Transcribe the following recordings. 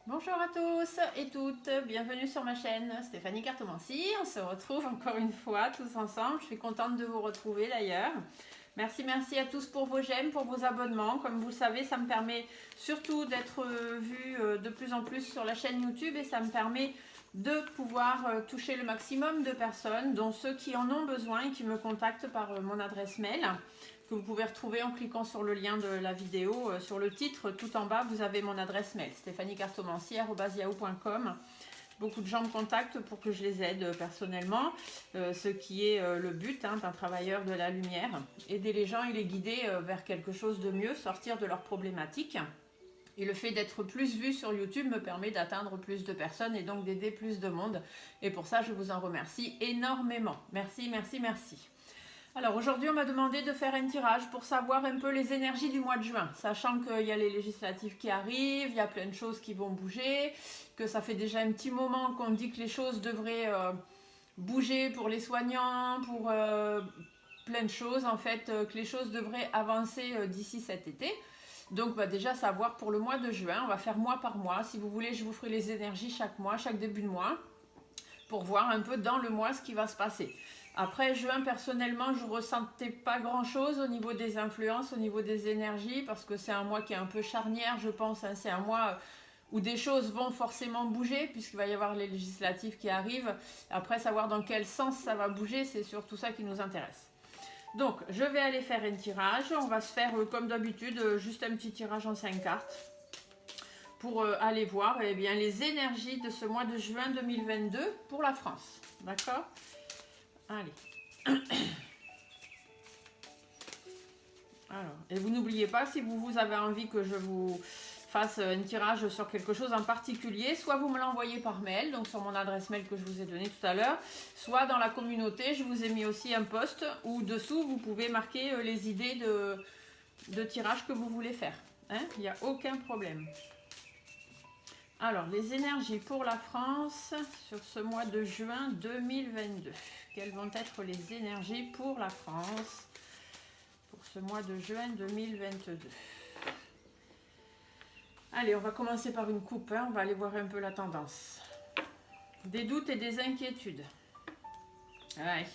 Bonjour à tous et toutes, bienvenue sur ma chaîne Stéphanie Cartomancy. On se retrouve encore une fois tous ensemble. Je suis contente de vous retrouver d'ailleurs. Merci à tous pour vos j'aime, pour vos abonnements. Comme vous le savez, ça me permet surtout d'être vu de plus en plus sur la chaîne YouTube et ça me permet de pouvoir toucher le maximum de personnes, dont ceux qui en ont besoin et qui me contactent par mon adresse mail, que vous pouvez retrouver en cliquant sur le lien de la vidéo. Sur le titre, tout en bas, vous avez mon adresse mail, stéphaniecartomancy@yahoo.com. Beaucoup de gens me contactent pour que je les aide personnellement, ce qui est le but d'un travailleur de la lumière. Aider les gens et les guider vers quelque chose de mieux, sortir de leurs problématiques. Et le fait d'être plus vu sur YouTube me permet d'atteindre plus de personnes et donc d'aider plus de monde. Et pour ça, je vous en remercie énormément. Merci. Alors aujourd'hui, on m'a demandé de faire un tirage pour savoir un peu les énergies du mois de juin, sachant qu'il y a les législatives qui arrivent, il y a plein de choses qui vont bouger, que ça fait déjà un petit moment qu'on dit que les choses devraient bouger pour les soignants, pour plein de choses, en fait, que les choses devraient avancer d'ici cet été. Donc déjà savoir pour le mois de juin, on va faire mois par mois. Si vous voulez, je vous ferai les énergies chaque mois, chaque début de mois, pour voir un peu dans le mois ce qui va se passer. Après juin, personnellement, je ne ressentais pas grand-chose au niveau des influences, au niveau des énergies, parce que c'est un mois qui est un peu charnière, je pense. C'est un mois où des choses vont forcément bouger, puisqu'il va y avoir les législatives qui arrivent. Après, savoir dans quel sens ça va bouger, c'est surtout ça qui nous intéresse. Donc, je vais aller faire un tirage. On va se faire, comme d'habitude, juste un petit tirage en 5 cartes pour aller voir bien, les énergies de ce mois de juin 2022 pour la France. D'accord? Allez. Alors, et vous n'oubliez pas, si vous avez envie que je vous fasse un tirage sur quelque chose en particulier, soit vous me l'envoyez par mail, donc sur mon adresse mail que je vous ai donnée tout à l'heure, soit dans la communauté, je vous ai mis aussi un post où dessous vous pouvez marquer les idées de tirage que vous voulez faire. Il n'y a aucun problème. Alors, les énergies pour la France sur ce mois de juin 2022. Quelles vont être les énergies pour la France pour ce mois de juin 2022? Allez, on va commencer par une coupe. On va aller voir un peu la tendance. Des doutes et des inquiétudes. Ouais.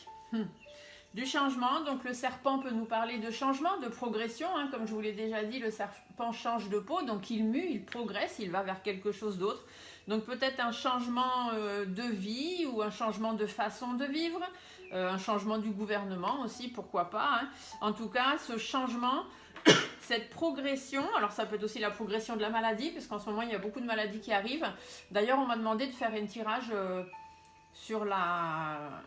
Du changement, donc le serpent peut nous parler de changement, de progression, comme je vous l'ai déjà dit, le serpent change de peau, donc il mue, il progresse, il va vers quelque chose d'autre. Donc peut-être un changement de vie ou un changement de façon de vivre, un changement du gouvernement aussi, pourquoi pas. En tout cas, ce changement, cette progression, alors ça peut être aussi la progression de la maladie, parce qu'en ce moment il y a beaucoup de maladies qui arrivent. D'ailleurs, on m'a demandé de faire un tirage sur la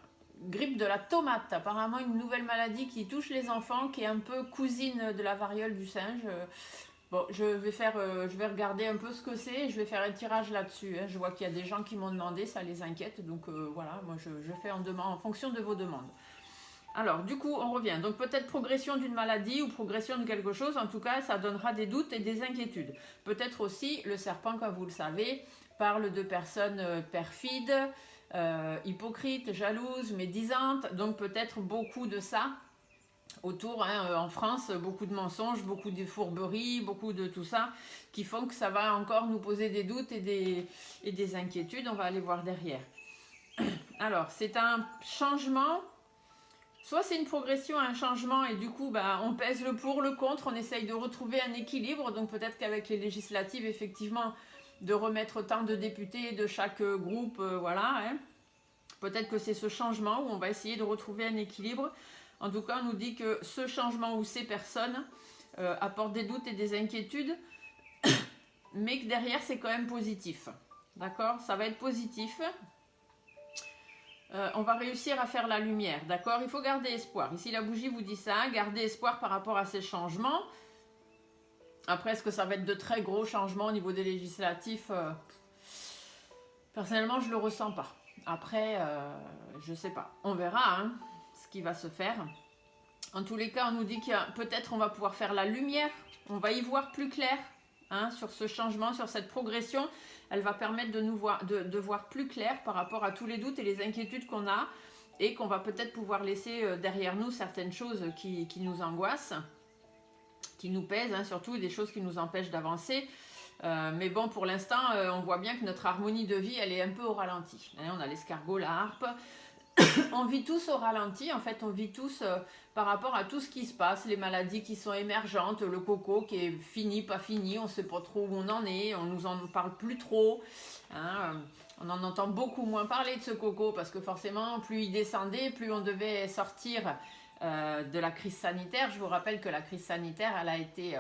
grippe de la tomate, apparemment une nouvelle maladie qui touche les enfants, qui est un peu cousine de la variole du singe. Bon, je vais regarder un peu ce que c'est et je vais faire un tirage là-dessus. Je vois qu'il y a des gens qui m'ont demandé, ça les inquiète, donc voilà, moi je fais en fonction de vos demandes. Alors, du coup, on revient. Donc peut-être progression d'une maladie ou progression de quelque chose, en tout cas, ça donnera des doutes et des inquiétudes. Peut-être aussi, le serpent, comme vous le savez, parle de personnes perfides, hypocrites, jalouses, médisantes, donc peut-être beaucoup de ça autour, en France, beaucoup de mensonges, beaucoup de fourberies, beaucoup de tout ça, qui font que ça va encore nous poser des doutes et des inquiétudes. On va aller voir derrière. Alors, c'est un changement, soit c'est une progression, un changement, et du coup, on pèse le pour, le contre, on essaye de retrouver un équilibre, donc peut-être qu'avec les législatives, effectivement, de remettre tant de députés de chaque groupe, voilà. Peut-être que c'est ce changement où on va essayer de retrouver un équilibre. En tout cas, on nous dit que ce changement ou ces personnes apportent des doutes et des inquiétudes, mais que derrière, c'est quand même positif. D'accord? Ça va être positif. On va réussir à faire la lumière. D'accord? Il faut garder espoir. Ici, la bougie vous dit ça. Garder espoir par rapport à ces changements. Après, est-ce que ça va être de très gros changements au niveau des législatifs? Personnellement, je ne le ressens pas. Après, je ne sais pas. On verra ce qui va se faire. En tous les cas, on nous dit qu'il peut-être on va pouvoir faire la lumière. On va y voir plus clair sur ce changement, sur cette progression. Elle va permettre de voir plus clair par rapport à tous les doutes et les inquiétudes qu'on a et qu'on va peut-être pouvoir laisser derrière nous certaines choses qui nous angoissent, qui nous pèsent, surtout des choses qui nous empêchent d'avancer. Mais bon, pour l'instant, on voit bien que notre harmonie de vie, elle est un peu au ralenti. On a l'escargot, la harpe. On vit tous au ralenti, en fait, on vit tous par rapport à tout ce qui se passe, les maladies qui sont émergentes, le coco qui est fini, pas fini, on ne sait pas trop où on en est, on nous en parle plus trop. Hein, on en entend beaucoup moins parler de ce coco parce que forcément, plus il descendait, plus on devait sortir de la crise sanitaire. Je vous rappelle que la crise sanitaire, elle a été...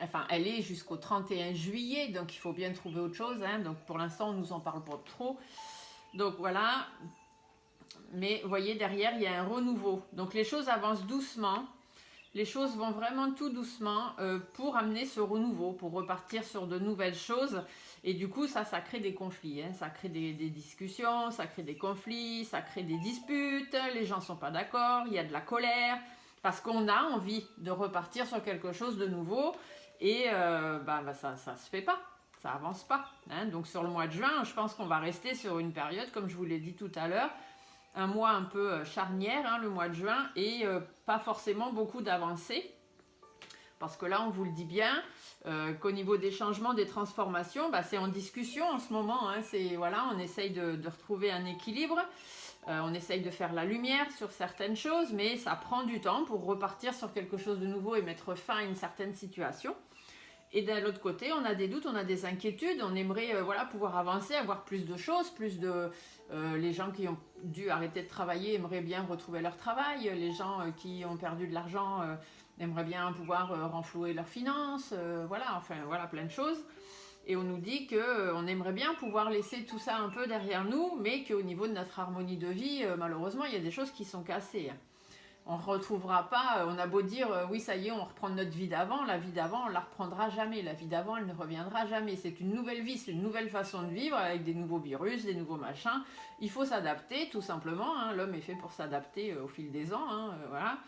Enfin, elle est jusqu'au 31 juillet, donc il faut bien trouver autre chose. Hein, donc pour l'instant, on ne nous en parle pas trop. Donc voilà. Mais vous voyez, derrière, il y a un renouveau. Donc les choses avancent doucement. Les choses vont vraiment tout doucement pour amener ce renouveau, pour repartir sur de nouvelles choses. Et du coup, ça crée des conflits. Hein. Ça crée des discussions, ça crée des conflits, ça crée des disputes. Les gens ne sont pas d'accord, il y a de la colère. Parce qu'on a envie de repartir sur quelque chose de nouveau. Et ça ne se fait pas. Ça avance pas. Hein. Donc sur le mois de juin, je pense qu'on va rester sur une période, comme je vous l'ai dit tout à l'heure, un mois un peu charnière, hein, le mois de juin, et pas forcément beaucoup d'avancées. Parce que là, on vous le dit bien, qu'au niveau des changements, des transformations, c'est en discussion en ce moment. Hein, voilà, on essaye de retrouver un équilibre, on essaye de faire la lumière sur certaines choses, mais ça prend du temps pour repartir sur quelque chose de nouveau et mettre fin à une certaine situation. Et d'un l'autre côté, on a des doutes, on a des inquiétudes, on aimerait pouvoir avancer, avoir plus de choses, les gens qui ont dû arrêter de travailler aimeraient bien retrouver leur travail, les gens qui ont perdu de l'argent aimeraient bien pouvoir renflouer leurs finances, voilà, plein de choses. Et on nous dit qu'on aimerait bien pouvoir laisser tout ça un peu derrière nous, mais qu'au niveau de notre harmonie de vie, malheureusement, il y a des choses qui sont cassées. On ne retrouvera pas, on a beau dire oui ça y est on reprend notre vie d'avant, la vie d'avant on la reprendra jamais, la vie d'avant elle ne reviendra jamais, c'est une nouvelle vie, c'est une nouvelle façon de vivre avec des nouveaux virus, des nouveaux machins, il faut s'adapter tout simplement, hein. L'homme est fait pour s'adapter au fil des ans, hein, voilà.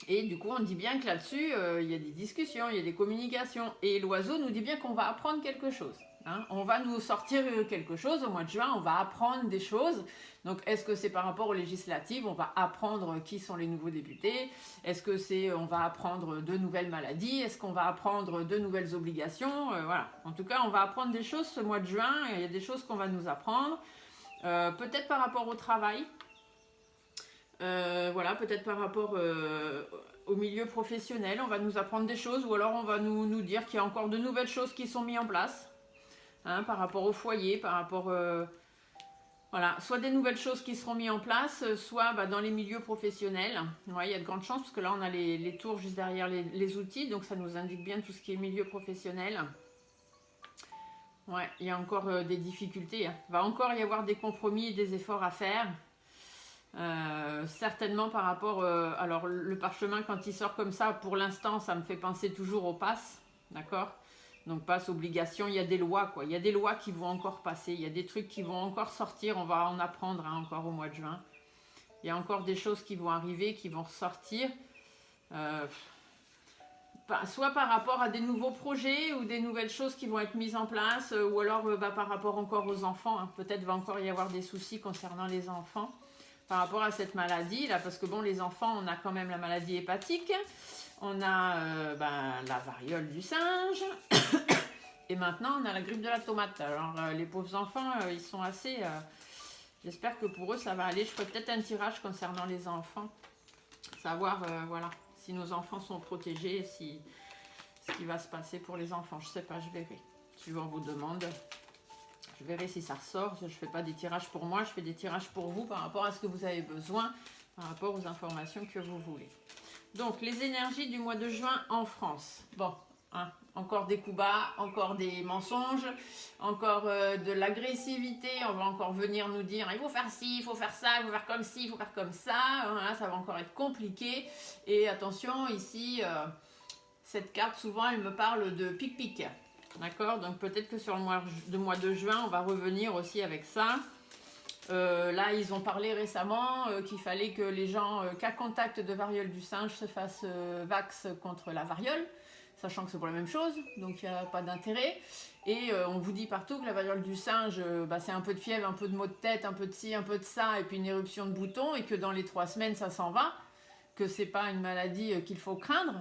Et du coup on dit bien que là-dessus il y a des discussions, il y a des communications, et l'oiseau nous dit bien qu'on va apprendre quelque chose. Hein, on va nous sortir quelque chose au mois de juin, on va apprendre des choses. Donc est-ce que c'est par rapport aux législatives, on va apprendre qui sont les nouveaux députés, est-ce que c'est on va apprendre de nouvelles maladies, est-ce qu'on va apprendre de nouvelles obligations, voilà. En tout cas on va apprendre des choses ce mois de juin, il y a des choses qu'on va nous apprendre, peut-être par rapport au travail, peut-être par rapport au milieu professionnel, on va nous apprendre des choses, ou alors on va nous dire qu'il y a encore de nouvelles choses qui sont mises en place. Hein, par rapport au foyer, par rapport... soit des nouvelles choses qui seront mises en place, soit dans les milieux professionnels. Ouais, il y a de grandes chances, parce que là, on a les tours juste derrière les outils, donc ça nous indique bien tout ce qui est milieu professionnel. Ouais, il y a encore des difficultés. Hein. Il va encore y avoir des compromis et des efforts à faire. Certainement par rapport... alors, le parchemin, quand il sort comme ça, pour l'instant, ça me fait penser toujours au pass, d'accord ? Donc passe obligation, il y a des lois quoi, il y a des lois qui vont encore passer, il y a des trucs qui vont encore sortir, on va en apprendre encore au mois de juin. Il y a encore des choses qui vont arriver, qui vont ressortir, soit par rapport à des nouveaux projets ou des nouvelles choses qui vont être mises en place, ou alors par rapport encore aux enfants, hein. Peut-être va encore y avoir des soucis concernant les enfants par rapport à cette maladie là, parce que bon les enfants on a quand même la maladie hépatique. On a la variole du singe et maintenant on a la grippe de la tomate. Alors les pauvres enfants, ils sont assez... j'espère que pour eux ça va aller. Je ferai peut-être un tirage concernant les enfants. Savoir si nos enfants sont protégés, ce qui va se passer pour les enfants. Je ne sais pas, je verrai. Suivant vos demandes, je verrai si ça ressort. Je ne fais pas des tirages pour moi, je fais des tirages pour vous par rapport à ce que vous avez besoin, par rapport aux informations que vous voulez. Donc, les énergies du mois de juin en France. Bon, hein, encore des coups bas, encore des mensonges, encore de l'agressivité. On va encore venir nous dire, il faut faire ci, il faut faire ça, il faut faire comme ci, il faut faire comme ça. Voilà, ça va encore être compliqué. Et attention, ici, cette carte, souvent, elle me parle de pic-pic. D'accord? Donc, peut-être que sur le mois de juin, on va revenir aussi avec ça. Là, ils ont parlé récemment qu'il fallait que les gens cas contact de variole du singe se fassent vax contre la variole, sachant que c'est pour la même chose, donc il n'y a pas d'intérêt. Et on vous dit partout que la variole du singe, c'est un peu de fièvre, un peu de maux de tête, un peu de ci, un peu de ça, et puis une éruption de boutons, et que dans les 3 semaines, ça s'en va, que c'est pas une maladie qu'il faut craindre.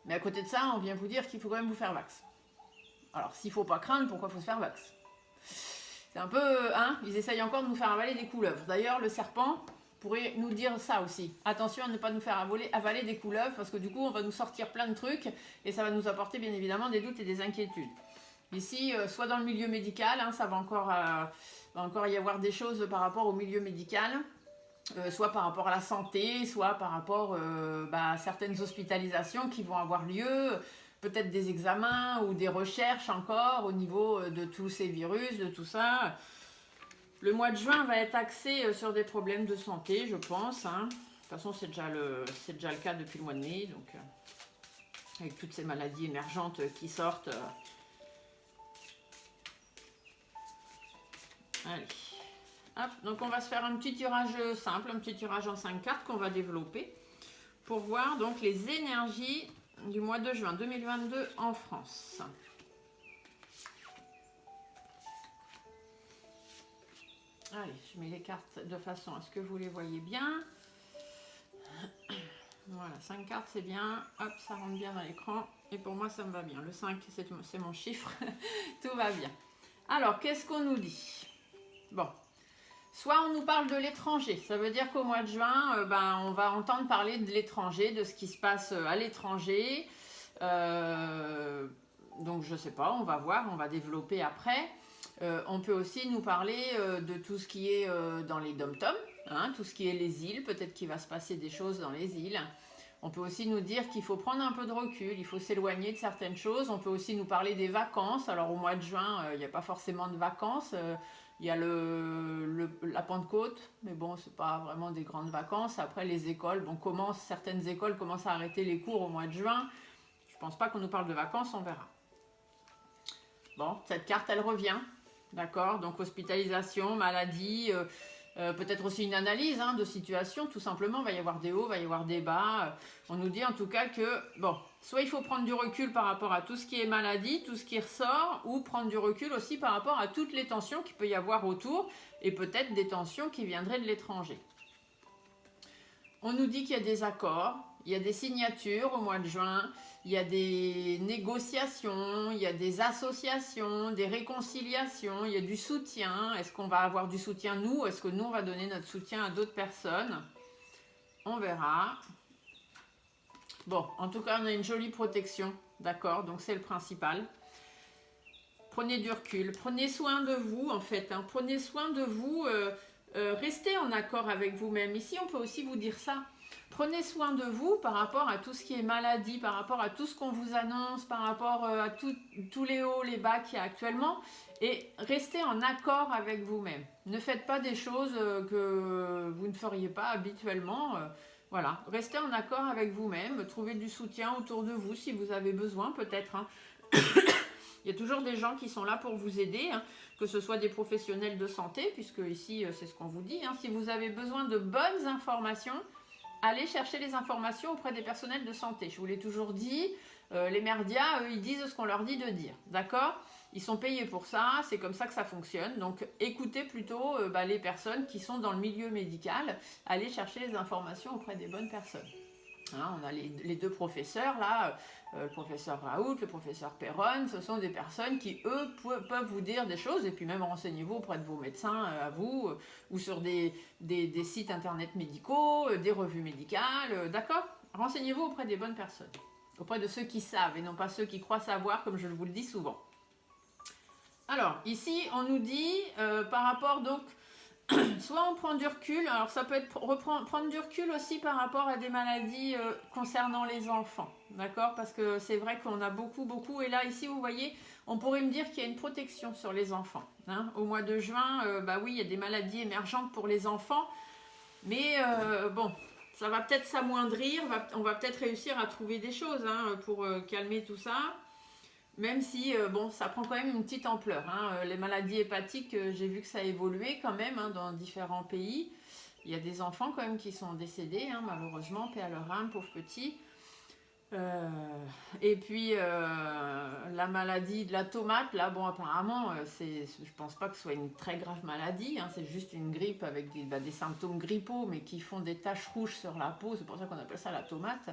Mais à côté de ça, on vient vous dire qu'il faut quand même vous faire vax. Alors, s'il ne faut pas craindre, pourquoi faut se faire vax? C'est un peu, hein, ils essayent encore de nous faire avaler des couleuvres. D'ailleurs, le serpent pourrait nous dire ça aussi. Attention à ne pas nous faire avaler des couleuvres, parce que du coup, on va nous sortir plein de trucs, et ça va nous apporter bien évidemment des doutes et des inquiétudes. Ici, soit dans le milieu médical, hein, ça va encore y avoir des choses par rapport au milieu médical, soit par rapport à la santé, soit par rapport à certaines hospitalisations qui vont avoir lieu, peut-être des examens ou des recherches encore au niveau de tous ces virus, de tout ça. Le mois de juin va être axé sur des problèmes de santé, je pense. Hein. De toute façon, c'est déjà le cas depuis le mois de mai, donc avec toutes ces maladies émergentes qui sortent. Allez. Hop, donc on va se faire un petit tirage simple, un petit tirage en 5 cartes qu'on va développer pour voir donc les énergies du mois de juin 2022 en France. Allez, je mets les cartes de façon à ce que vous les voyez bien. Voilà, 5 cartes c'est bien, hop, ça rentre bien dans l'écran et pour moi ça me va bien. Le 5 c'est mon chiffre, tout va bien. Alors, qu'est-ce qu'on nous dit? Bon. Soit on nous parle de l'étranger, ça veut dire qu'au mois de juin, on va entendre parler de l'étranger, de ce qui se passe à l'étranger. Donc je ne sais pas, on va voir, on va développer après. On peut aussi nous parler de tout ce qui est dans les dom-toms, hein, tout ce qui est les îles, peut-être qu'il va se passer des choses dans les îles. On peut aussi nous dire qu'il faut prendre un peu de recul, il faut s'éloigner de certaines choses. On peut aussi nous parler des vacances. Alors au mois de juin, il n'y a pas forcément de vacances. Il y a la Pentecôte, mais bon, c'est pas vraiment des grandes vacances. Après, les écoles, certaines écoles commencent à arrêter les cours au mois de juin. Je pense pas qu'on nous parle de vacances, on verra. Bon, cette carte, elle revient, d'accord? Donc, hospitalisation, maladie, peut-être aussi une analyse de situation, tout simplement. Il va y avoir des hauts, il va y avoir des bas. On nous dit en tout cas que, bon, soit il faut prendre du recul par rapport à tout ce qui est maladie, tout ce qui ressort, ou prendre du recul aussi par rapport à toutes les tensions qu'il peut y avoir autour, et peut-être des tensions qui viendraient de l'étranger. On nous dit qu'il y a des accords, il y a des signatures au mois de juin, il y a des négociations, il y a des associations, des réconciliations, il y a du soutien. Est-ce qu'on va avoir du soutien nous? Est-ce que nous, on va donner notre soutien à d'autres personnes? On verra. Bon, en tout cas, on a une jolie protection, d'accord? Donc, c'est le principal. Prenez du recul, prenez soin de vous, en fait. Hein. Prenez soin de vous, restez en accord avec vous-même. Ici, on peut aussi vous dire ça. Prenez soin de vous par rapport à tout ce qui est maladie, par rapport à tout ce qu'on vous annonce, par rapport à tous les hauts, les bas qu'il y a actuellement. Et restez en accord avec vous-même. Ne faites pas des choses que vous ne feriez pas habituellement. Voilà, restez en accord avec vous-même. Trouvez du soutien autour de vous si vous avez besoin peut-être. Hein. Il y a toujours des gens qui sont là pour vous aider, hein, que ce soit des professionnels de santé, puisque ici c'est ce qu'on vous dit. Hein. Si vous avez besoin de bonnes informations, allez chercher les informations auprès des personnels de santé. Je vous l'ai toujours dit, les merdias, eux, ils disent ce qu'on leur dit de dire. D'accord? Ils sont payés pour ça, c'est comme ça que ça fonctionne. Donc écoutez plutôt les personnes qui sont dans le milieu médical. Allez chercher les informations auprès des bonnes personnes. Hein, on a les deux professeurs là, le professeur Raoult, le professeur Perron, ce sont des personnes qui, eux, peuvent vous dire des choses, et puis même renseignez-vous auprès de vos médecins à vous, ou sur des sites internet médicaux, des revues médicales, d'accord? Renseignez-vous auprès des bonnes personnes, auprès de ceux qui savent, et non pas ceux qui croient savoir, comme je vous le dis souvent. Alors, ici, on nous dit, par rapport donc, soit on prend du recul, alors ça peut être prendre du recul aussi par rapport à des maladies concernant les enfants, d'accord? Parce que c'est vrai qu'on a beaucoup, et là ici vous voyez, on pourrait me dire qu'il y a une protection sur les enfants. Hein? Au mois de juin, oui, il y a des maladies émergentes pour les enfants, mais bon, ça va peut-être s'amoindrir, on va peut-être réussir à trouver des choses pour calmer tout ça. Même si, ça prend quand même une petite ampleur. Hein. Les maladies hépatiques, j'ai vu que ça a évolué quand même dans différents pays. Il y a des enfants quand même qui sont décédés, malheureusement, paix à leur âme, pauvres petits. Et puis, la maladie de la tomate, là, apparemment, je pense pas que ce soit une très grave maladie. Hein. C'est juste une grippe avec des symptômes grippaux, mais qui font des taches rouges sur la peau. C'est pour ça qu'on appelle ça la tomate.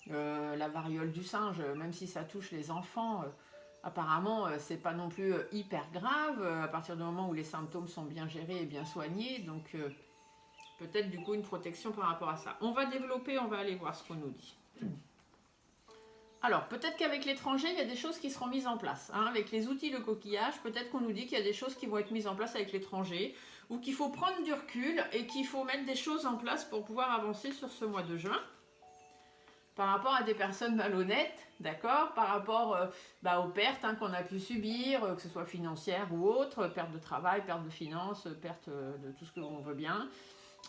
La variole du singe, même si ça touche les enfants, apparemment, c'est pas non plus hyper grave à partir du moment où les symptômes sont bien gérés et bien soignés. Donc, peut-être du coup une protection par rapport à ça. On va développer, on va aller voir ce qu'on nous dit. Alors, peut-être qu'avec l'étranger, il y a des choses qui seront mises en place. Hein. Avec les outils, le coquillage, peut-être qu'on nous dit qu'il y a des choses qui vont être mises en place avec l'étranger, ou qu'il faut prendre du recul et qu'il faut mettre des choses en place pour pouvoir avancer sur ce mois de juin. Par rapport à des personnes malhonnêtes, d'accord, par rapport aux pertes qu'on a pu subir, que ce soit financières ou autres, perte de travail, perte de finances, perte de tout ce que l'on veut bien.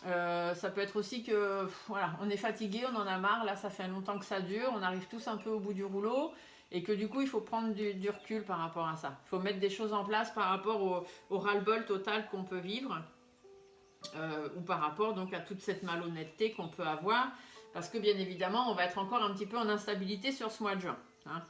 Ça peut être aussi que voilà, on est fatigué, on en a marre, là ça fait longtemps que ça dure, on arrive tous un peu au bout du rouleau et que du coup il faut prendre du recul par rapport à ça. Il faut mettre des choses en place par rapport au ras-le-bol total qu'on peut vivre ou par rapport donc à toute cette malhonnêteté qu'on peut avoir parce que bien évidemment on va être encore un petit peu en instabilité sur ce mois de juin. Hein.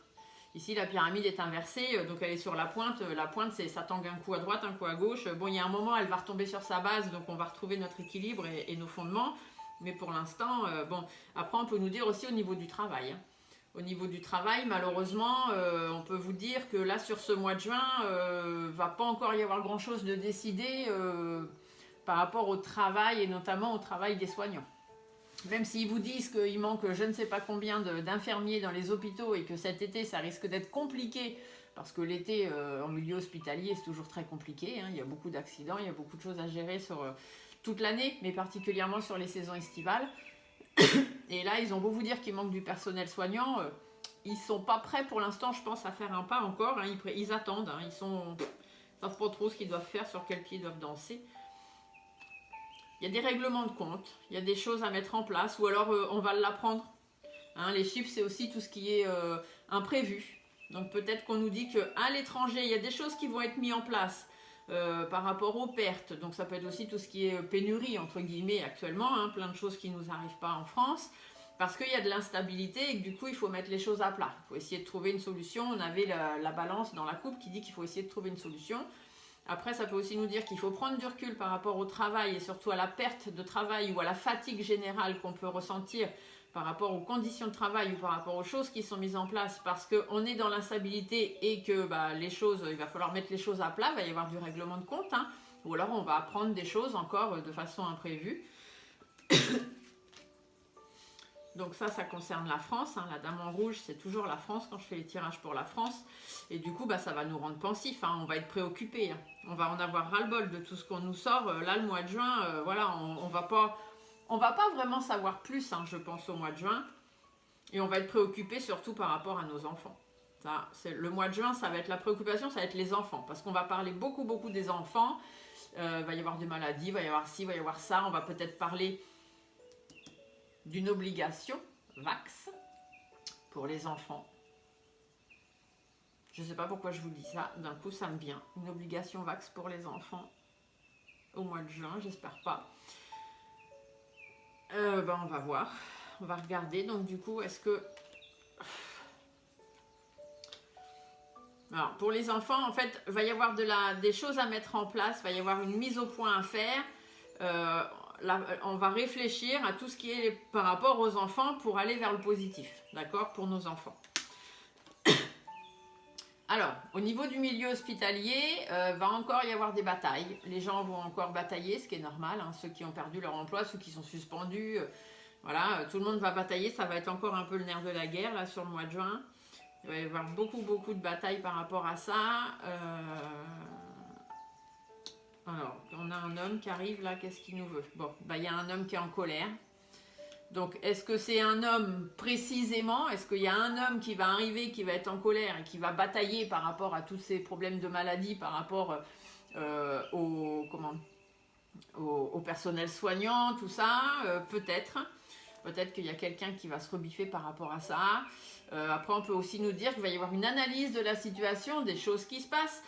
Ici, la pyramide est inversée, donc elle est sur la pointe. La pointe, c'est ça tangue un coup à droite, un coup à gauche. Bon, il y a un moment, elle va retomber sur sa base, donc on va retrouver notre équilibre et nos fondements. Mais pour l'instant, bon, après, on peut nous dire aussi au niveau du travail. Hein. Au niveau du travail, malheureusement, on peut vous dire que là, sur ce mois de juin, va pas encore y avoir grand-chose de décidé par rapport au travail et notamment au travail des soignants. Même s'ils vous disent qu'il manque je ne sais pas combien d'infirmiers dans les hôpitaux et que cet été ça risque d'être compliqué parce que l'été en milieu hospitalier c'est toujours très compliqué, hein. Il y a beaucoup d'accidents, il y a beaucoup de choses à gérer sur toute l'année mais particulièrement sur les saisons estivales. Et là ils ont beau vous dire qu'il manque du personnel soignant, ils sont pas prêts pour l'instant je pense à faire un pas encore, hein. Ils attendent, hein. Ils savent pas trop ce qu'ils doivent faire, sur quel pied ils doivent danser. Il y a des règlements de compte, il y a des choses à mettre en place, ou alors on va l'apprendre. Hein, les chiffres, c'est aussi tout ce qui est imprévu. Donc peut-être qu'on nous dit qu'à l'étranger, il y a des choses qui vont être mises en place par rapport aux pertes. Donc ça peut être aussi tout ce qui est pénurie, entre guillemets, actuellement. Hein, plein de choses qui ne nous arrivent pas en France. Parce qu'il y a de l'instabilité et que du coup, il faut mettre les choses à plat. Il faut essayer de trouver une solution. On avait la balance dans la coupe qui dit qu'il faut essayer de trouver une solution. Après, ça peut aussi nous dire qu'il faut prendre du recul par rapport au travail et surtout à la perte de travail ou à la fatigue générale qu'on peut ressentir par rapport aux conditions de travail ou par rapport aux choses qui sont mises en place parce qu'on est dans l'instabilité et que les choses, il va falloir mettre les choses à plat, il va y avoir du règlement de compte, hein, ou alors on va apprendre des choses encore de façon imprévue. Donc ça concerne la France. Hein. La dame en rouge, c'est toujours la France quand je fais les tirages pour la France. Et du coup, ça va nous rendre pensifs. Hein. On va être préoccupés. Hein. On va en avoir ras-le-bol de tout ce qu'on nous sort. Là, le mois de juin, voilà, on va pas vraiment savoir plus, hein, je pense, au mois de juin. Et on va être préoccupés surtout par rapport à nos enfants. Ça, le mois de juin, ça va être la préoccupation, ça va être les enfants. Parce qu'on va parler beaucoup des enfants. Il va y avoir des maladies, il va y avoir ci, il va y avoir ça. On va peut-être parler d'une obligation vax pour les enfants. Je ne sais pas pourquoi je vous dis ça, d'un coup ça me vient. Une obligation vax pour les enfants au mois de juin, j'espère pas. On va voir, on va regarder. Donc du coup, est-ce que... Alors, pour les enfants, en fait, il va y avoir des choses à mettre en place, il va y avoir une mise au point à faire. Là, on va réfléchir à tout ce qui est par rapport aux enfants pour aller vers le positif, d'accord, pour nos enfants. Alors, au niveau du milieu hospitalier, va encore y avoir des batailles. Les gens vont encore batailler, ce qui est normal, hein, ceux qui ont perdu leur emploi, ceux qui sont suspendus, voilà, tout le monde va batailler, ça va être encore un peu le nerf de la guerre, là, sur le mois de juin. Il va y avoir beaucoup de batailles par rapport à ça. Alors, on a un homme qui arrive là, qu'est-ce qu'il nous veut? Bon, il y a un homme qui est en colère. Donc, est-ce que c'est un homme précisément? Est-ce qu'il y a un homme qui va arriver, qui va être en colère et qui va batailler par rapport à tous ces problèmes de maladie, par rapport au personnel soignant, tout ça? Peut-être. Peut-être qu'il y a quelqu'un qui va se rebiffer par rapport à ça. Après, on peut aussi nous dire qu'il va y avoir une analyse de la situation, des choses qui se passent.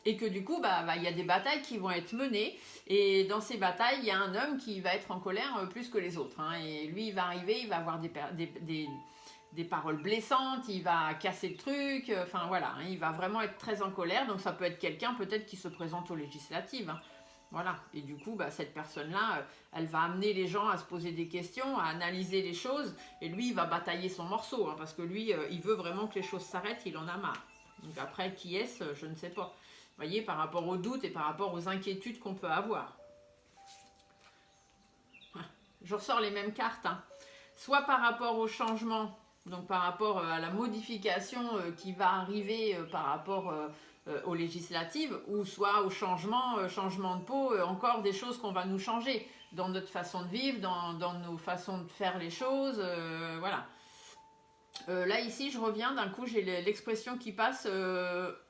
Et que du coup, il y a des batailles qui vont être menées. Et dans ces batailles, il y a un homme qui va être en colère plus que les autres. Hein. Et lui, il va arriver, il va avoir des paroles blessantes, il va casser le truc. Enfin voilà, hein, il va vraiment être très en colère. Donc ça peut être quelqu'un peut-être qui se présente aux législatives. Hein. Voilà, et du coup, bah, cette personne-là, elle va amener les gens à se poser des questions, à analyser les choses, et lui, il va batailler son morceau, hein, parce que lui, il veut vraiment que les choses s'arrêtent, il en a marre. Donc après, qui est-ce, je ne sais pas. Vous voyez, par rapport aux doutes et par rapport aux inquiétudes qu'on peut avoir. Je ressors les mêmes cartes, hein. Soit par rapport au changement, donc par rapport à la modification qui va arriver par rapport aux législatives, ou soit au changement, changement de peau, encore des choses qu'on va nous changer dans notre façon de vivre, dans nos façons de faire les choses, voilà. Là ici je reviens, d'un coup j'ai l'expression qui passe,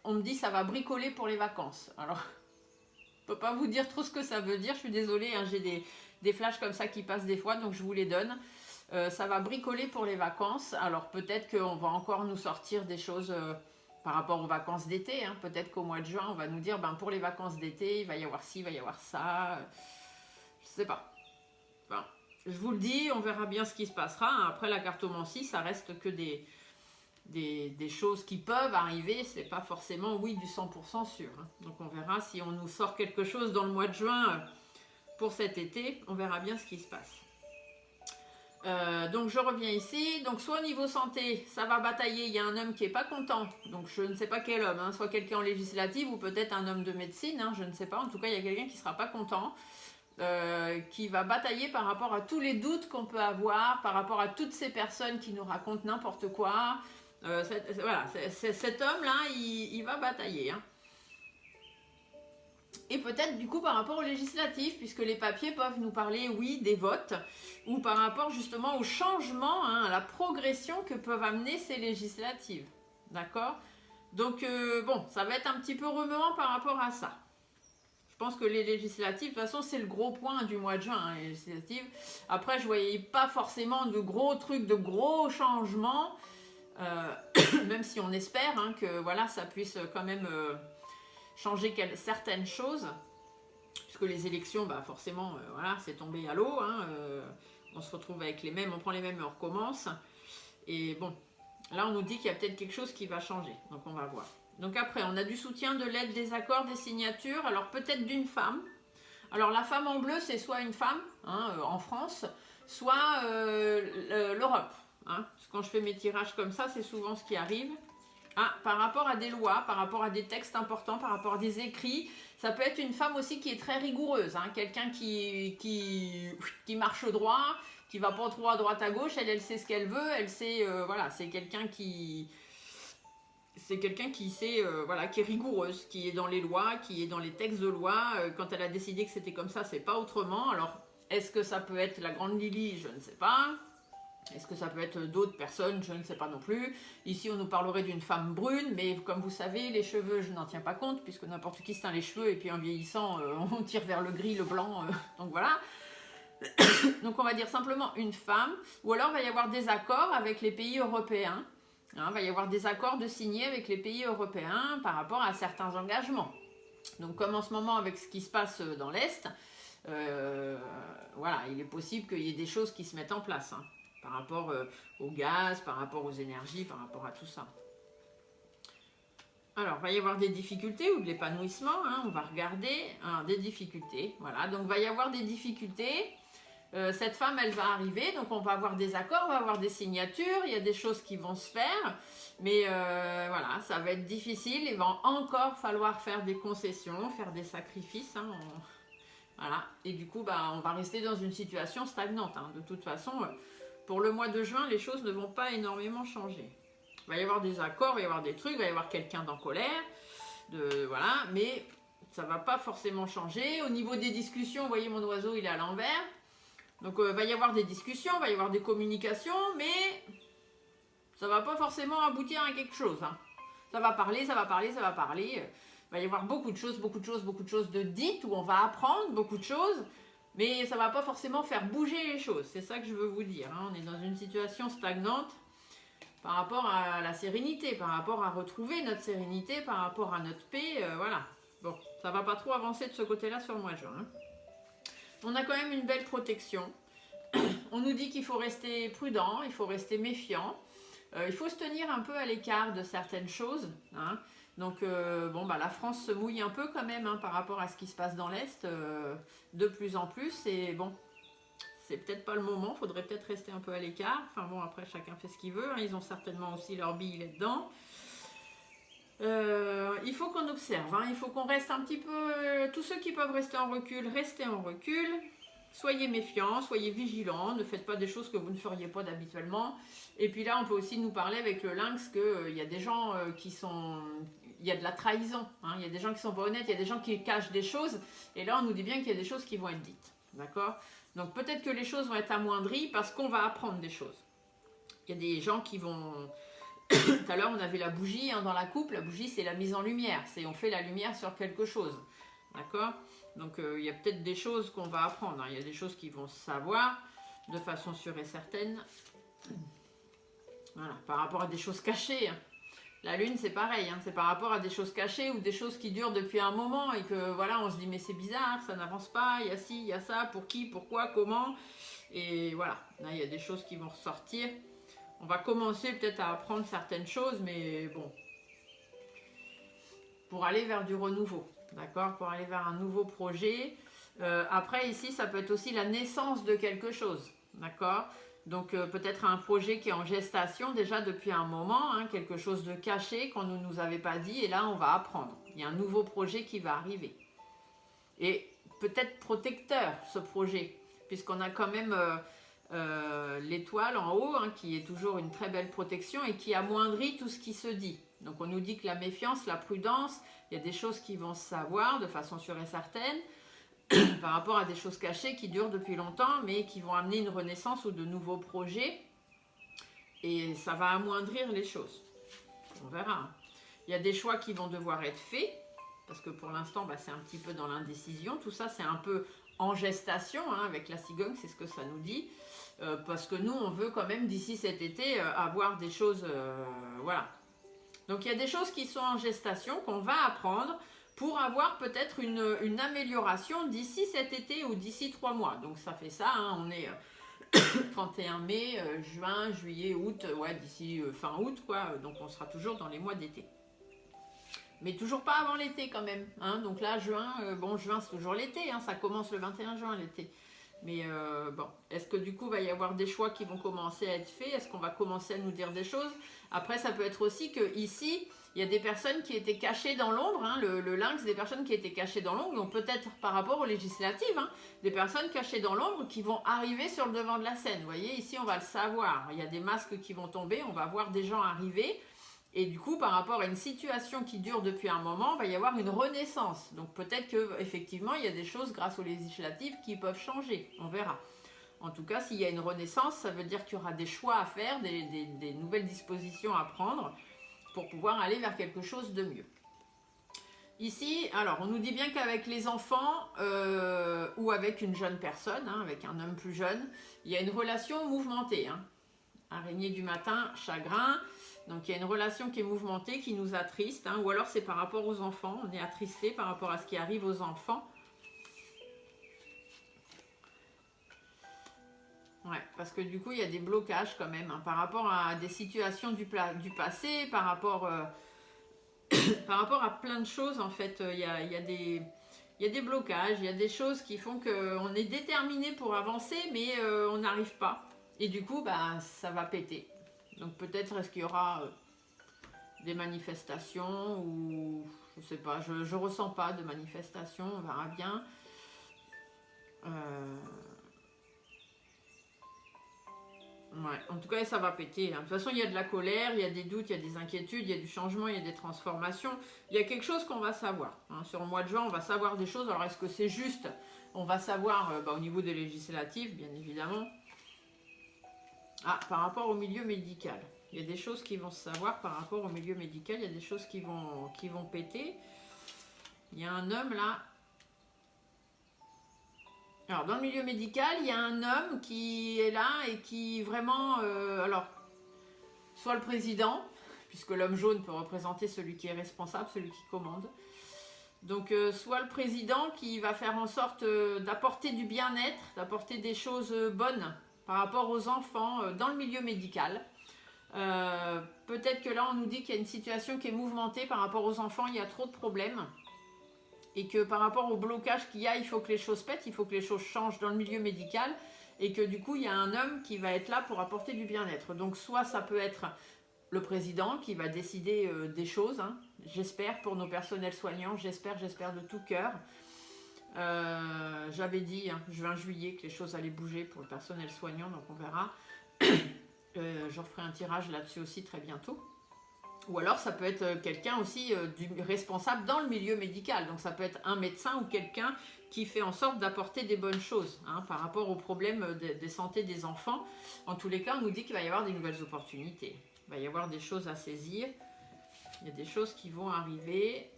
on me dit ça va bricoler pour les vacances. Alors je ne peux pas vous dire trop ce que ça veut dire, je suis désolée, hein, j'ai des flashs comme ça qui passent des fois, donc je vous les donne. Ça va bricoler pour les vacances. Alors peut-être qu'on va encore nous sortir des choses par rapport aux vacances d'été. Hein. Peut-être qu'au mois de juin, on va nous dire, ben, pour les vacances d'été, il va y avoir ci, il va y avoir ça. Je sais pas. Enfin, je vous le dis, on verra bien ce qui se passera. Après, la cartomancie, ça reste que des choses qui peuvent arriver. C'est pas forcément, oui, du 100% sûr. Hein. Donc on verra si on nous sort quelque chose dans le mois de juin pour cet été. On verra bien ce qui se passe. Donc je reviens ici, donc soit au niveau santé, ça va batailler, il y a un homme qui n'est pas content, donc je ne sais pas quel homme, hein, soit quelqu'un en législative ou peut-être un homme de médecine, hein, je ne sais pas, en tout cas il y a quelqu'un qui ne sera pas content, qui va batailler par rapport à tous les doutes qu'on peut avoir, par rapport à toutes ces personnes qui nous racontent n'importe quoi, voilà, cet homme-là, il va batailler, hein. Et peut-être du coup par rapport aux législatives, puisque les papiers peuvent nous parler, oui, des votes, ou par rapport justement au changement, hein, à la progression que peuvent amener ces législatives. D'accord? Donc bon, ça va être un petit peu remuant par rapport à ça. Je pense que les législatives, de toute façon, c'est le gros point du mois de juin, hein, les législatives. Après, je ne voyais pas forcément de gros trucs, de gros changements, même si on espère hein, que voilà, ça puisse quand même... changer certaines choses, puisque les élections, bah forcément, voilà, c'est tombé à l'eau, hein, on se retrouve avec les mêmes, on prend les mêmes et on recommence, et bon, là on nous dit qu'il y a peut-être quelque chose qui va changer, donc on va voir. Donc après, on a du soutien, de l'aide, des accords, des signatures, alors peut-être d'une femme. Alors la femme en bleu, c'est soit une femme, hein, en France, soit l'Europe, hein, parce que quand je fais mes tirages comme ça, c'est souvent ce qui arrive. Ah, par rapport à des lois, par rapport à des textes importants, par rapport à des écrits, ça peut être une femme aussi qui est très rigoureuse, hein, quelqu'un qui marche droit, qui va pas trop à droite à gauche, elle sait ce qu'elle veut, elle sait, voilà, c'est quelqu'un qui sait, voilà, qui est rigoureuse, qui est dans les lois, qui est dans les textes de loi, quand elle a décidé que c'était comme ça, c'est pas autrement. Alors, est-ce que ça peut être la grande Lily? Je ne sais pas. Est-ce que ça peut être d'autres personnes? Je ne sais pas non plus. Ici, on nous parlerait d'une femme brune, mais comme vous savez, les cheveux, je n'en tiens pas compte, puisque n'importe qui se teint les cheveux, et puis en vieillissant, on tire vers le gris, le blanc, donc voilà. Donc on va dire simplement une femme, ou alors il va y avoir des accords avec les pays européens. Hein, il va y avoir des accords de signer avec les pays européens par rapport à certains engagements. Donc comme en ce moment avec ce qui se passe dans l'Est, voilà, il est possible qu'il y ait des choses qui se mettent en place. Hein. Par rapport au gaz, par rapport aux énergies, par rapport à tout ça. Alors, il va y avoir des difficultés ou de l'épanouissement, hein, on va regarder, hein, des difficultés, voilà, donc il va y avoir des difficultés, cette femme, elle va arriver, donc on va avoir des accords, on va avoir des signatures, il y a des choses qui vont se faire, mais voilà, ça va être difficile, il va encore falloir faire des concessions, faire des sacrifices, hein, voilà, et du coup, bah, on va rester dans une situation stagnante, hein, de toute façon... pour le mois de juin, les choses ne vont pas énormément changer. Il va y avoir des accords, il va y avoir des trucs, il va y avoir quelqu'un en colère, voilà, mais ça ne va pas forcément changer. Au niveau des discussions, vous voyez mon oiseau, il est à l'envers. Donc il va y avoir des discussions, il va y avoir des communications, mais ça ne va pas forcément aboutir à quelque chose. Hein. Ça va parler, ça va parler, ça va parler. Il va y avoir beaucoup de choses de dites, où on va apprendre beaucoup de choses. Mais ça ne va pas forcément faire bouger les choses, c'est ça que je veux vous dire. Hein. On est dans une situation stagnante par rapport à la sérénité, par rapport à retrouver notre sérénité, par rapport à notre paix, voilà. Bon, ça ne va pas trop avancer de ce côté-là sur le mois de juin. Hein. On a quand même une belle protection. On nous dit qu'il faut rester prudent, il faut rester méfiant. Il faut se tenir un peu à l'écart de certaines choses. Hein. Donc, bon, bah, la France se mouille un peu quand même hein, par rapport à ce qui se passe dans l'Est, de plus en plus. Et bon, c'est peut-être pas le moment, faudrait peut-être rester un peu à l'écart. Enfin bon, après, chacun fait ce qu'il veut. Hein, ils ont certainement aussi leur bille là-dedans. Il faut qu'on observe, hein, il faut qu'on reste un petit peu... tous ceux qui peuvent rester en recul, restez en recul. Soyez méfiants, soyez vigilants, ne faites pas des choses que vous ne feriez pas d'habituellement. Et puis là, on peut aussi nous parler avec le lynx qu'il y a des gens qui sont... Il y a de la trahison, hein, il y a des gens qui sont pas honnêtes, il y a des gens qui cachent des choses. Et là, on nous dit bien qu'il y a des choses qui vont être dites. D'accord? Donc peut-être que les choses vont être amoindries parce qu'on va apprendre des choses. Il y a des gens qui vont... Tout à l'heure, on avait la bougie hein, dans la coupe. La bougie, c'est la mise en lumière. C'est on fait la lumière sur quelque chose. D'accord? Donc, il y a peut-être des choses qu'on va apprendre. Hein. Il y a des choses qui vont se savoir de façon sûre et certaine. Voilà, par rapport à des choses cachées. Hein. La lune, c'est pareil. Hein. C'est par rapport à des choses cachées ou des choses qui durent depuis un moment et que, voilà, on se dit, mais c'est bizarre, ça n'avance pas. Il y a ci, il y a ça. Pour qui, pourquoi, comment? Et voilà, là, il y a des choses qui vont ressortir. On va commencer peut-être à apprendre certaines choses, mais bon, pour aller vers du renouveau, d'accord? Pour aller vers un nouveau projet. Après, ici, ça peut être aussi la naissance de quelque chose, d'accord? Donc, peut-être un projet qui est en gestation déjà depuis un moment, hein, quelque chose de caché qu'on ne nous avait pas dit, et là, on va apprendre. Il y a un nouveau projet qui va arriver. Et peut-être protecteur, ce projet, puisqu'on a quand même... l'étoile en haut, hein, qui est toujours une très belle protection et qui amoindrit tout ce qui se dit. Donc on nous dit que la méfiance, la prudence, il y a des choses qui vont se savoir de façon sûre et certaine par rapport à des choses cachées qui durent depuis longtemps mais qui vont amener une renaissance ou de nouveaux projets et ça va amoindrir les choses. On verra. Hein. Il y a des choix qui vont devoir être faits parce que pour l'instant bah, c'est un petit peu dans l'indécision. Tout ça c'est un peu en gestation hein, avec la cigogne, c'est ce que ça nous dit. Parce que nous, on veut quand même d'ici cet été avoir des choses... voilà. Donc il y a des choses qui sont en gestation, qu'on va apprendre pour avoir peut-être une amélioration d'ici cet été ou d'ici 3 mois. Donc ça fait ça, hein, on est 31 mai, juin, juillet, août, ouais, d'ici fin août, quoi. Donc on sera toujours dans les mois d'été. Mais toujours pas avant l'été quand même. Hein. Donc là, juin, bon, juin c'est toujours l'été, hein, ça commence le 21 juin l'été. Mais bon, est-ce que du coup, il va y avoir des choix qui vont commencer à être faits? Est-ce qu'on va commencer à nous dire des choses? Après, ça peut être aussi qu'ici, il y a des personnes qui étaient cachées dans l'ombre, hein, le lynx, des personnes qui étaient cachées dans l'ombre, donc peut-être par rapport aux législatives, hein, des personnes cachées dans l'ombre qui vont arriver sur le devant de la scène. Vous voyez, ici, on va le savoir. Il y a des masques qui vont tomber, on va voir des gens arriver. Et du coup, par rapport à une situation qui dure depuis un moment, il va y avoir une renaissance. Donc peut-être qu'effectivement, il y a des choses grâce aux législatives qui peuvent changer. On verra. En tout cas, s'il y a une renaissance, ça veut dire qu'il y aura des choix à faire, des nouvelles dispositions à prendre pour pouvoir aller vers quelque chose de mieux. Ici, alors, on nous dit bien qu'avec les enfants ou avec une jeune personne, hein, avec un homme plus jeune, il y a une relation mouvementée. Hein. Araignée du matin, chagrin... Donc il y a une relation qui est mouvementée, qui nous attriste, hein, ou alors c'est par rapport aux enfants, on est attristé par rapport à ce qui arrive aux enfants. Ouais, parce que du coup il y a des blocages quand même, hein, par rapport à des situations du passé, par rapport à plein de choses en fait, il y a des blocages, il y a des choses qui font qu'on est déterminé pour avancer, mais on n'arrive pas. Et du coup, bah, ça va péter. Donc peut-être est-ce qu'il y aura des manifestations ou je sais pas, je ressens pas de manifestations, on verra bien. Ouais, en tout cas ça va péter. Hein. De toute façon il y a de la colère, il y a des doutes, il y a des inquiétudes, il y a du changement, il y a des transformations. Il y a quelque chose qu'on va savoir. Hein. Sur le mois de juin on va savoir des choses. Alors est-ce que c'est juste? On va savoir au niveau des législatives bien évidemment. Ah, par rapport au milieu médical. Il y a des choses qui vont se savoir par rapport au milieu médical. Il y a des choses qui vont péter. Il y a un homme là. Alors, dans le milieu médical, il y a un homme qui est là et qui vraiment... alors, soit le président, puisque l'homme jaune peut représenter celui qui est responsable, celui qui commande. Donc, soit le président qui va faire en sorte d'apporter du bien-être, d'apporter des choses bonnes par rapport aux enfants dans le milieu médical. Peut-être que là, on nous dit qu'il y a une situation qui est mouvementée par rapport aux enfants, il y a trop de problèmes. Et que par rapport au blocage qu'il y a, il faut que les choses pètent, il faut que les choses changent dans le milieu médical. Et que du coup, il y a un homme qui va être là pour apporter du bien-être. Donc soit ça peut être le président qui va décider des choses. Hein. J'espère pour nos personnels soignants, j'espère de tout cœur. J'avais dit juin juillet que les choses allaient bouger pour le personnel soignant, donc on verra. Je referai un tirage là-dessus aussi très bientôt. Ou alors ça peut être quelqu'un aussi responsable dans le milieu médical. Donc ça peut être un médecin ou quelqu'un qui fait en sorte d'apporter des bonnes choses par rapport aux problèmes de santé des enfants. En tous les cas, on nous dit qu'il va y avoir des nouvelles opportunités. Il va y avoir des choses à saisir. Il y a des choses qui vont arriver.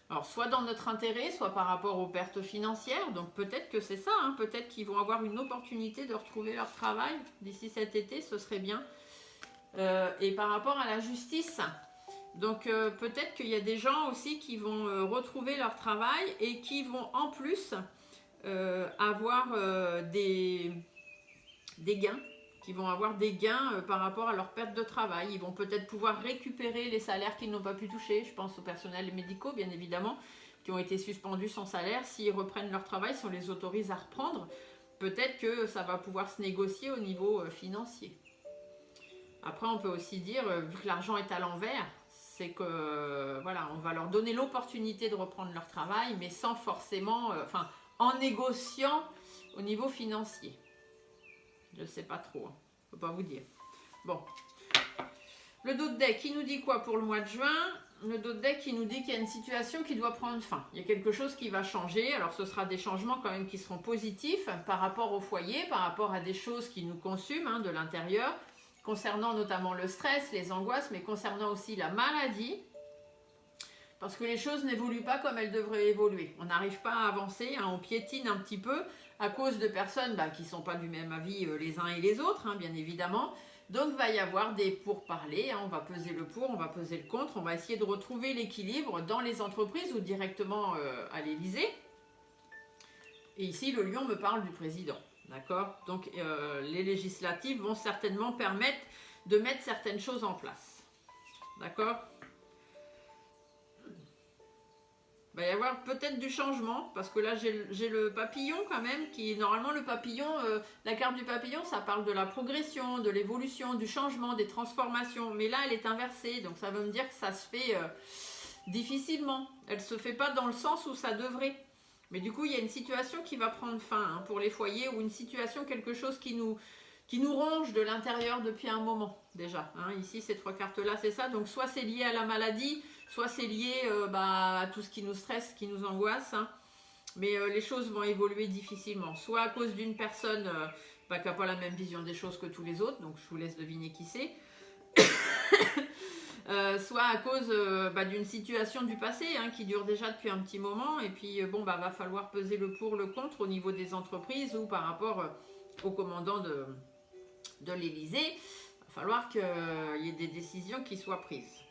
Alors, soit dans notre intérêt, soit par rapport aux pertes financières. Donc, peut-être que c'est ça. Peut-être qu'ils vont avoir une opportunité de retrouver leur travail d'ici cet été. Ce serait bien. Et par rapport à la justice. Donc, peut-être qu'il y a des gens aussi qui vont retrouver leur travail et qui vont en plus avoir des gains. Qui vont avoir des gains par rapport à leur perte de travail. Ils vont peut-être pouvoir récupérer les salaires qu'ils n'ont pas pu toucher. Je pense aux personnels médicaux, bien évidemment, qui ont été suspendus sans salaire. S'ils reprennent leur travail, si on les autorise à reprendre, peut-être que ça va pouvoir se négocier au niveau financier. Après, on peut aussi dire, vu que l'argent est à l'envers, c'est que voilà, on va leur donner l'opportunité de reprendre leur travail, mais sans forcément, en négociant au niveau financier. Je ne sais pas trop, je ne peux pas vous dire. Bon, le dos de deck, il nous dit quoi pour le mois de juin? Le dos de deck, il nous dit qu'il y a une situation qui doit prendre fin. Il y a quelque chose qui va changer. Alors, ce sera des changements quand même qui seront positifs par rapport au foyer, par rapport à des choses qui nous consument de l'intérieur, concernant notamment le stress, les angoisses, mais concernant aussi la maladie. Parce que les choses n'évoluent pas comme elles devraient évoluer. On n'arrive pas à avancer, on piétine un petit peu à cause de personnes qui ne sont pas du même avis les uns et les autres, bien évidemment. Donc, il va y avoir des pourparlers, on va peser le pour, on va peser le contre, on va essayer de retrouver l'équilibre dans les entreprises ou directement à l'Élysée. Et ici, le lion me parle du président, d'accord? Donc, les législatives vont certainement permettre de mettre certaines choses en place, d'accord? Il va y avoir peut-être du changement, parce que là j'ai le papillon quand même, qui normalement le papillon, la carte du papillon, ça parle de la progression, de l'évolution, du changement, des transformations. Mais là elle est inversée, donc ça veut me dire que ça se fait difficilement. Elle ne se fait pas dans le sens où ça devrait. Mais du coup il y a une situation qui va prendre fin pour les foyers, ou une situation, quelque chose qui nous ronge de l'intérieur depuis un moment déjà. Ici ces trois cartes là c'est ça, donc soit c'est lié à la maladie, soit c'est lié à tout ce qui nous stresse, qui nous angoisse. Mais les choses vont évoluer difficilement. Soit à cause d'une personne qui n'a pas la même vision des choses que tous les autres, donc je vous laisse deviner qui c'est. Soit à cause d'une situation du passé qui dure déjà depuis un petit moment. Et puis va falloir peser le pour, le contre au niveau des entreprises ou par rapport au commandant de l'Élysée. Il va falloir qu'il y ait des décisions qui soient prises.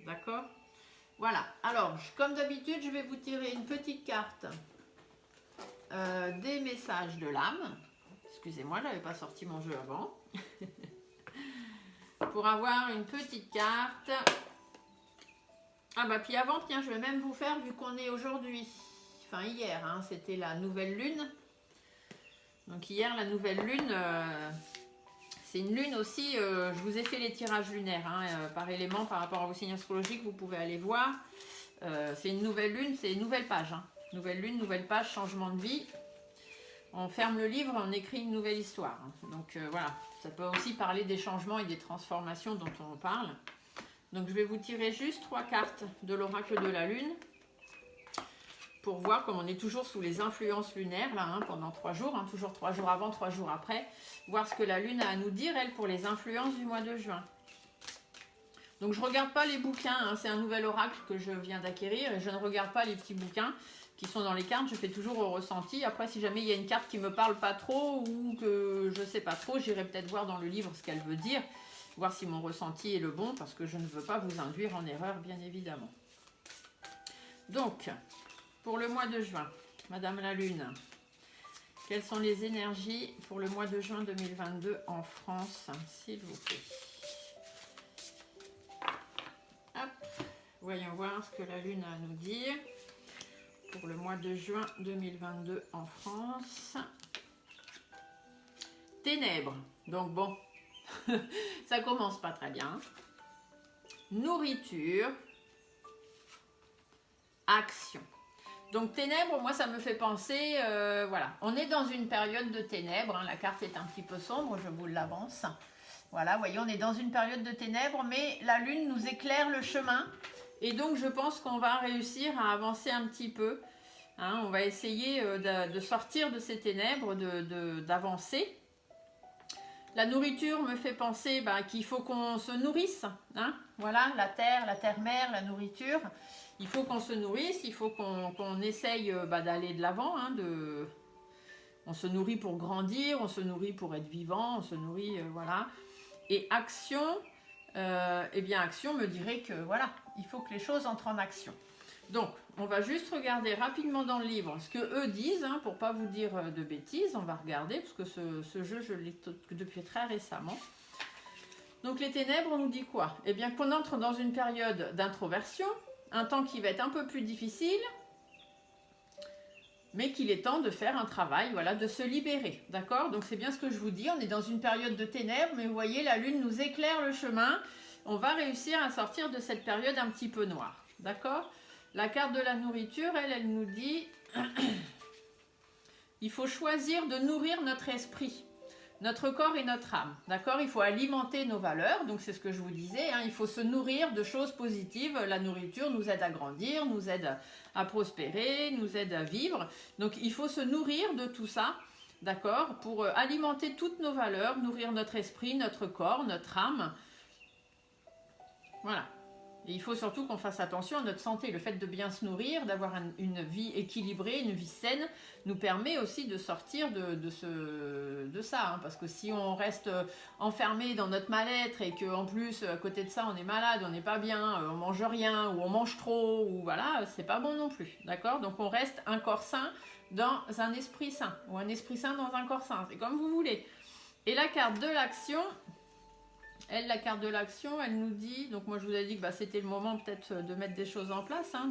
D'accord ? Voilà, alors comme d'habitude, je vais vous tirer une petite carte des messages de l'âme. Excusez-moi, je n'avais pas sorti mon jeu avant. Pour avoir une petite carte. Puis avant, tiens, je vais même vous faire, vu qu'on est aujourd'hui, hier, c'était la nouvelle lune. Donc hier, la nouvelle lune, c'est une lune aussi, je vous ai fait les tirages lunaires par élément par rapport à vos signes astrologiques, vous pouvez aller voir. C'est une nouvelle lune, c'est une nouvelle page. Nouvelle lune, nouvelle page, changement de vie. On ferme le livre, on écrit une nouvelle histoire. Donc voilà, ça peut aussi parler des changements et des transformations dont on parle. Donc je vais vous tirer juste 3 cartes de l'oracle de la lune. Pour voir, comme on est toujours sous les influences lunaires, là, pendant 3 jours, toujours 3 jours avant, 3 jours après, voir ce que la lune a à nous dire, elle, pour les influences du mois de juin. Donc je ne regarde pas les bouquins, c'est un nouvel oracle que je viens d'acquérir, et je ne regarde pas les petits bouquins qui sont dans les cartes, je fais toujours au ressenti. Après, si jamais il y a une carte qui ne me parle pas trop, ou que je ne sais pas trop, j'irai peut-être voir dans le livre ce qu'elle veut dire, voir si mon ressenti est le bon, parce que je ne veux pas vous induire en erreur, bien évidemment. Donc... pour le mois de juin, Madame la Lune, Quelles sont les énergies pour le mois de juin 2022 en France, s'il vous plaît? Hop, voyons voir ce que la Lune a à nous dire pour le mois de juin 2022 en France. Ténèbres, donc bon, ça commence pas très bien. Nourriture, action. Donc ténèbres, moi ça me fait penser, voilà, on est dans une période de ténèbres, hein, la carte est un petit peu sombre, je vous l'avance. Voilà, vous voyez, on est dans une période de ténèbres, mais la Lune nous éclaire le chemin. Et donc je pense qu'on va réussir à avancer un petit peu. Hein, on va essayer de sortir de ces ténèbres, d'avancer. La nourriture me fait penser qu'il faut qu'on se nourrisse. Hein, voilà, la terre-mère, la nourriture. Il faut qu'on se nourrisse, il faut qu'on essaye d'aller de l'avant. Hein, on se nourrit pour grandir, on se nourrit pour être vivant, on se nourrit, voilà. Et action, eh bien action me dirait que voilà, il faut que les choses entrent en action. Donc, on va juste regarder rapidement dans le livre ce que eux disent, hein, pour ne pas vous dire de bêtises. On va regarder, parce que ce jeu, je l'ai depuis très récemment. Donc, les ténèbres, on nous dit quoi? Eh bien, qu'on entre dans une période d'introversion, un temps qui va être un peu plus difficile, mais qu'il est temps de faire un travail, voilà, de se libérer, d'accord? Donc, c'est bien ce que je vous dis, on est dans une période de ténèbres, mais vous voyez, la Lune nous éclaire le chemin. On va réussir à sortir de cette période un petit peu noire, d'accord? La carte de la nourriture, elle nous dit il faut choisir de nourrir notre esprit, notre corps et notre âme. D'accord? Il faut alimenter nos valeurs, donc c'est ce que je vous disais, hein, il faut se nourrir de choses positives. La nourriture nous aide à grandir, nous aide à prospérer, nous aide à vivre. Donc il faut se nourrir de tout ça, d'accord? Pour alimenter toutes nos valeurs, nourrir notre esprit, notre corps, notre âme. Voilà. Et il faut surtout qu'on fasse attention à notre santé. Le fait de bien se nourrir, d'avoir une vie équilibrée, une vie saine, nous permet aussi de sortir de ça. Hein. Parce que si on reste enfermé dans notre mal-être et qu'en plus, à côté de ça, on est malade, on n'est pas bien, on mange rien, ou on mange trop, ou voilà, c'est pas bon non plus. D'accord? Donc on reste un corps sain dans un esprit sain, ou un esprit sain dans un corps sain. C'est comme vous voulez. Et la carte de l'action... Elle, la carte de l'action, elle nous dit, donc moi je vous ai dit que c'était le moment peut-être de mettre des choses en place, hein,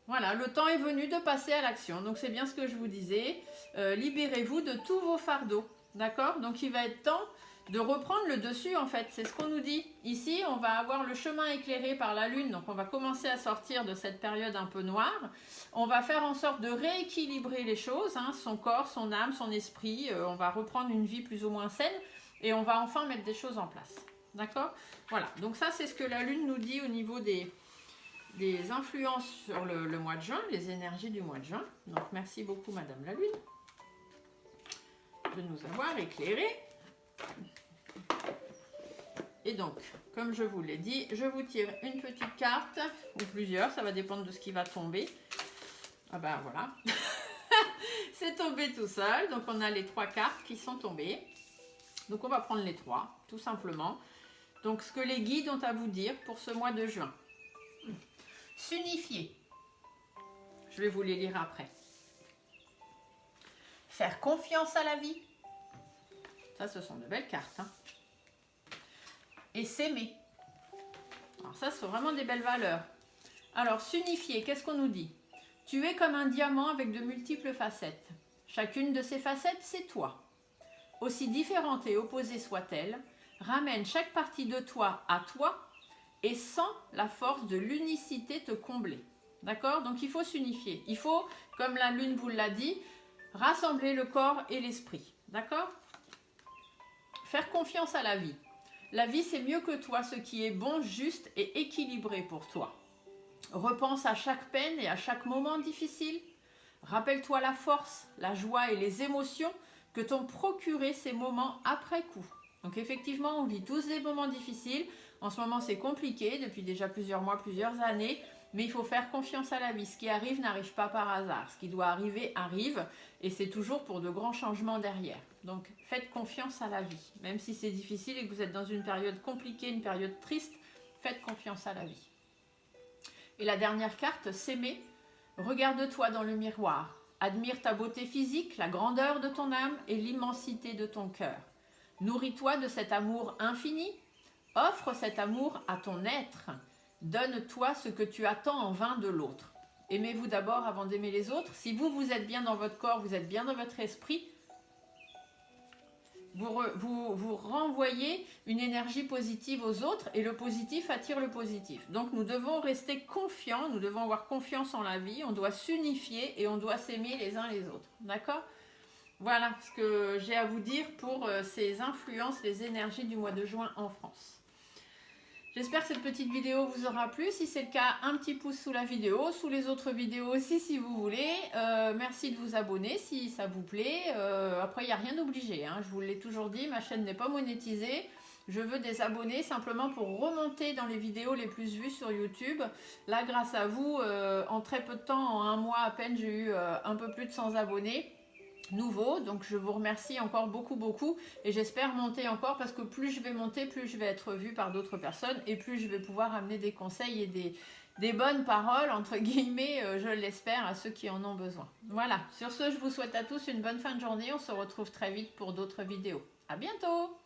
voilà, le temps est venu de passer à l'action, donc c'est bien ce que je vous disais, libérez-vous de tous vos fardeaux, d'accord? Donc il va être temps de reprendre le dessus en fait, c'est ce qu'on nous dit. Ici, on va avoir le chemin éclairé par la Lune, donc on va commencer à sortir de cette période un peu noire, on va faire en sorte de rééquilibrer les choses, hein, son corps, son âme, son esprit, on va reprendre une vie plus ou moins saine, et on va enfin mettre des choses en place. D'accord? Voilà. Donc ça, c'est ce que la Lune nous dit au niveau des influences sur le mois de juin, les énergies du mois de juin. Donc merci beaucoup, Madame la Lune, de nous avoir éclairés. Et donc, comme je vous l'ai dit, je vous tire une petite carte, ou plusieurs, ça va dépendre de ce qui va tomber. Ah ben voilà. C'est tombé tout seul. Donc on a les 3 cartes qui sont tombées. Donc on va prendre les 3, tout simplement. Donc ce que les guides ont à vous dire pour ce mois de juin. S'unifier. Je vais vous les lire après. Faire confiance à la vie. Ça, ce sont de belles cartes. Hein. Et s'aimer. Alors ça, ce sont vraiment des belles valeurs. Alors, s'unifier, qu'est-ce qu'on nous dit? Tu es comme un diamant avec de multiples facettes. Chacune de ces facettes, c'est toi. Aussi différente et opposée soit-elle, ramène chaque partie de toi à toi et sens la force de l'unicité te combler. D'accord? Donc il faut s'unifier. Il faut, comme la Lune vous l'a dit, rassembler le corps et l'esprit. D'accord? Faire confiance à la vie. La vie, c'est mieux que toi, ce qui est bon, juste et équilibré pour toi. Repense à chaque peine et à chaque moment difficile. Rappelle-toi la force, la joie et les émotions que t'ont procuré ces moments après coup. Donc effectivement, on vit tous des moments difficiles. En ce moment, c'est compliqué depuis déjà plusieurs mois, plusieurs années. Mais il faut faire confiance à la vie. Ce qui arrive n'arrive pas par hasard. Ce qui doit arriver, arrive. Et c'est toujours pour de grands changements derrière. Donc faites confiance à la vie. Même si c'est difficile et que vous êtes dans une période compliquée, une période triste, faites confiance à la vie. Et la dernière carte, s'aimer. Regarde-toi dans le miroir. Admire ta beauté physique, la grandeur de ton âme et l'immensité de ton cœur. Nourris-toi de cet amour infini. Offre cet amour à ton être. Donne-toi ce que tu attends en vain de l'autre. Aimez-vous d'abord avant d'aimer les autres. Si vous êtes bien dans votre corps, vous êtes bien dans votre esprit, vous renvoyez une énergie positive aux autres et le positif attire le positif. Donc nous devons rester confiants, nous devons avoir confiance en la vie, on doit s'unifier et on doit s'aimer les uns les autres. D'accord ? Voilà ce que j'ai à vous dire pour ces influences, les énergies du mois de juin en France. J'espère que cette petite vidéo vous aura plu. Si c'est le cas, un petit pouce sous la vidéo, sous les autres vidéos aussi si vous voulez. Merci de vous abonner si ça vous plaît. Après, il n'y a rien d'obligé, hein. Je vous l'ai toujours dit, ma chaîne n'est pas monétisée. Je veux des abonnés simplement pour remonter dans les vidéos les plus vues sur YouTube. Là, grâce à vous, en très peu de temps, en un mois à peine, j'ai eu un peu plus de 100 abonnés nouveau, donc je vous remercie encore beaucoup et j'espère monter encore parce que plus je vais monter, plus je vais être vue par d'autres personnes et plus je vais pouvoir amener des conseils et des bonnes paroles entre guillemets, je l'espère, à ceux qui en ont besoin. Voilà, sur ce je vous souhaite à tous une bonne fin de journée, on se retrouve très vite pour d'autres vidéos. À bientôt.